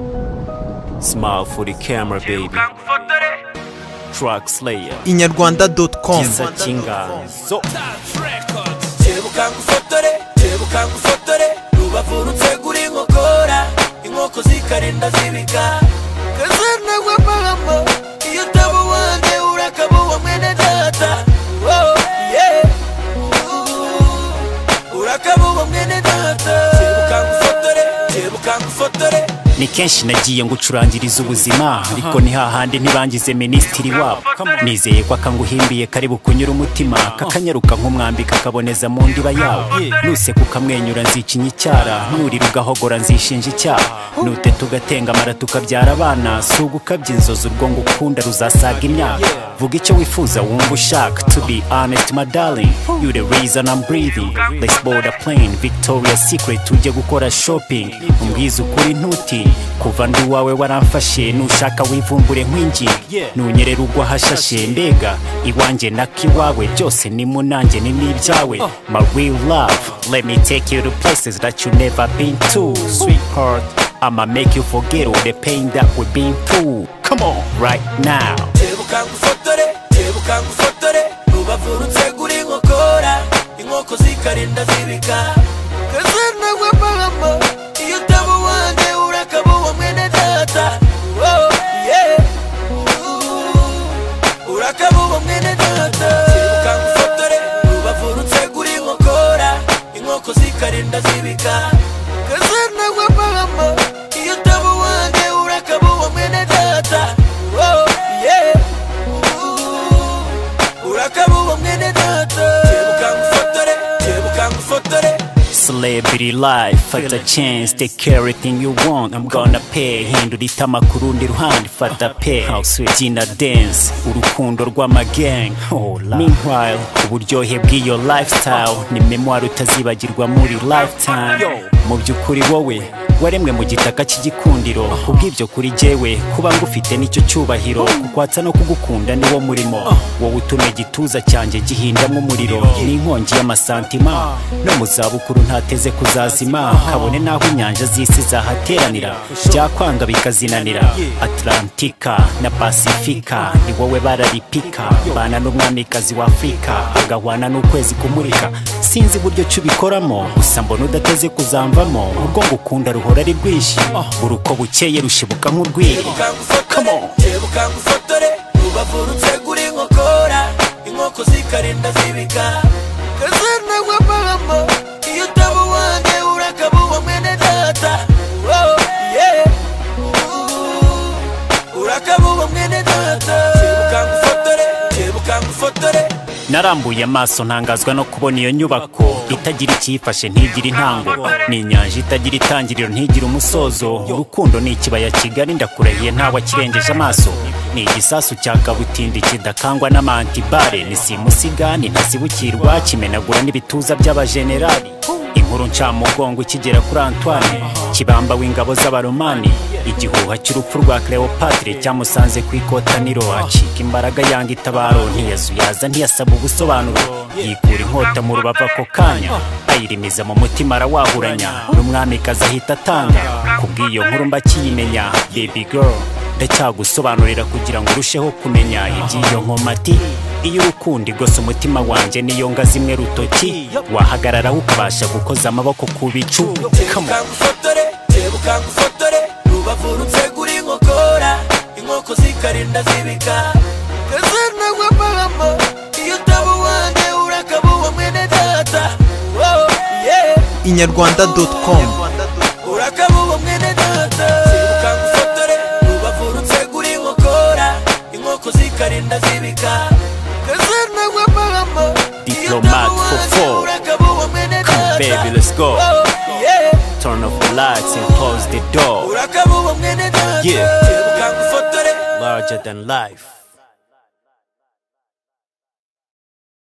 Smile for the camera, baby. Track Slayer. Inyarwanda.com. Kisa cy'inganzo. Tebuka ngufotore Rubavu rutegura inkokora inkoko zikarinda zibika Kazana w'amahama iyo utaba wanjye urakabuwa mwene data urakabuwa mwene data Tebuka ngufotore Ni kenshi nagiye ngucurangiriza ubuzima ariko ni hahandi ntibangize minisitiri wabo nizeye ko akanguhimbiye karibu kunyura umutima kakanyaruka nk'umwambi kakaboneza mu ndiba yawe nuse kukamwenyura nzikinya icyara nurira ugahogora nzishinja icyaha nute tugatenga amara tukabyara abana si ugukabya inzozi urwo ngukunda ruzasaga imyaka vuga icyo wifuza wumva ushaka to be honest my darling you the reason I'm breathing let's board a plane Victoria's Secret tujye gukora shopping umbwiza ukuri ntuti kuva ndi wawe waramfashe nushaka wivumbure nkwingi nunyerera ugwa hashashe mbega iwanjye nakiwawe byose ni munanjye ni n'ibyawe my real love let me take you to places that you never been to sweetheart I'ma make you forget all the pain that we've been through come on right now Tebuka ngufotore Rubavu rutegura inkoko zikarinda zibika Kazana w'amahama iyo utaba wanjye urakabuwa mwene data urakabuwa mwene data Tebuka ngufotore Rubavu rutegura inkoko zikarinda zibika Kazana w'amahama iyo utaba wanjye urakabuwa mwene data urakabuwa mwene data Tebuka ngufotore Celebrity life, fata chance, take care everything you want I'm gonna pay, hindura itama kurundi ruhande fata pay Gina dance, urukundo rw'amagang Meanwhile, uburyohe bw'iyo lifestyle ni memoire utazibagirwa muri lifetime Mu by'ukuri wowe waremwe mu gitaka cy'igikundiro kubw'ibyo kuri jewe kuba ngufite nicyo cyubahiro kukwatsa no kugukunda niwo murimo wowe utume igituza cyanjye gihindamo umuriro n'inkongi y'amasantima no mu zabukuru ntateze kuzazima kabone naho inyanja z'isi zahateranira byakwanga bikazinanira Atlantika na Pasifika ni wowe bararipika bana n'umwamikazi wa Afrika agahwana n'ukwezi kumurika sinzi buryo cyubikoramo gusa mbona udateze kuzamvamo ubwo ngukunda ruhora ari rwishi uruko bukeye rushibuka nk'urwiri Tebuka ngufotore Rubavu rutegura inkoko zikarinda zibika Kazana w'amahama iyo utaba wanjye urakabuwa mwene data urakabuwa mwene data Tebuka ngufotore Narambuye amaso ntangazwa no kubona iyo nyubako itagira ikiyifashe ntigira intango ni inyanja itagira itangiriro ntigira umusozo urukundo ni ikibaya kigari ndakurahiye ntawe kirengeje amaso ni igisasu cya kabutindi kidakangwa n'amantibare ni simusiga ni ntasibukirwa kimenagura n'ibituza by'abajenerali inkuru ncamugongo ikigera kuri Antoine kibamba w'ingabo z'abaromani igihuha cy'urupfu rwa Cleopatre cyamusanze ku ikotaniro acika imbaraga yanga itabaro ntiyazuyaza ntiyasaba ubusobanuro yikura inkota mu rubavu ako kanya ayirimiza mu mutima arawahuranya n'umwamikazi ahita atanga kubw'iyo nkuru mbakiyimenya baby girl ndacyagusobanurira kugira ngo urusheho kumenya iby'iyo nkomati iyo urukundo igose umutima wanjye niyo nga zimwe rutoki wahagararaho ukabasha gukoza amaboko ku bicu Tebuka ngufotore Rubavu rutegura inkoko zikarinda zibika Kazana w'amahama iyo utaba wanjye urakabuwa mwene data Inyarwanda.com. urakabuwa mwene data Tebuka ngufotore Rubavu rutegura inkoko zikarinda zibika Kazana w'amahama Diplomat for 4 Come baby let's go Turn off the lights and close the door urakabuwa mwene data Yeah Tebuka ngufotore Larger than life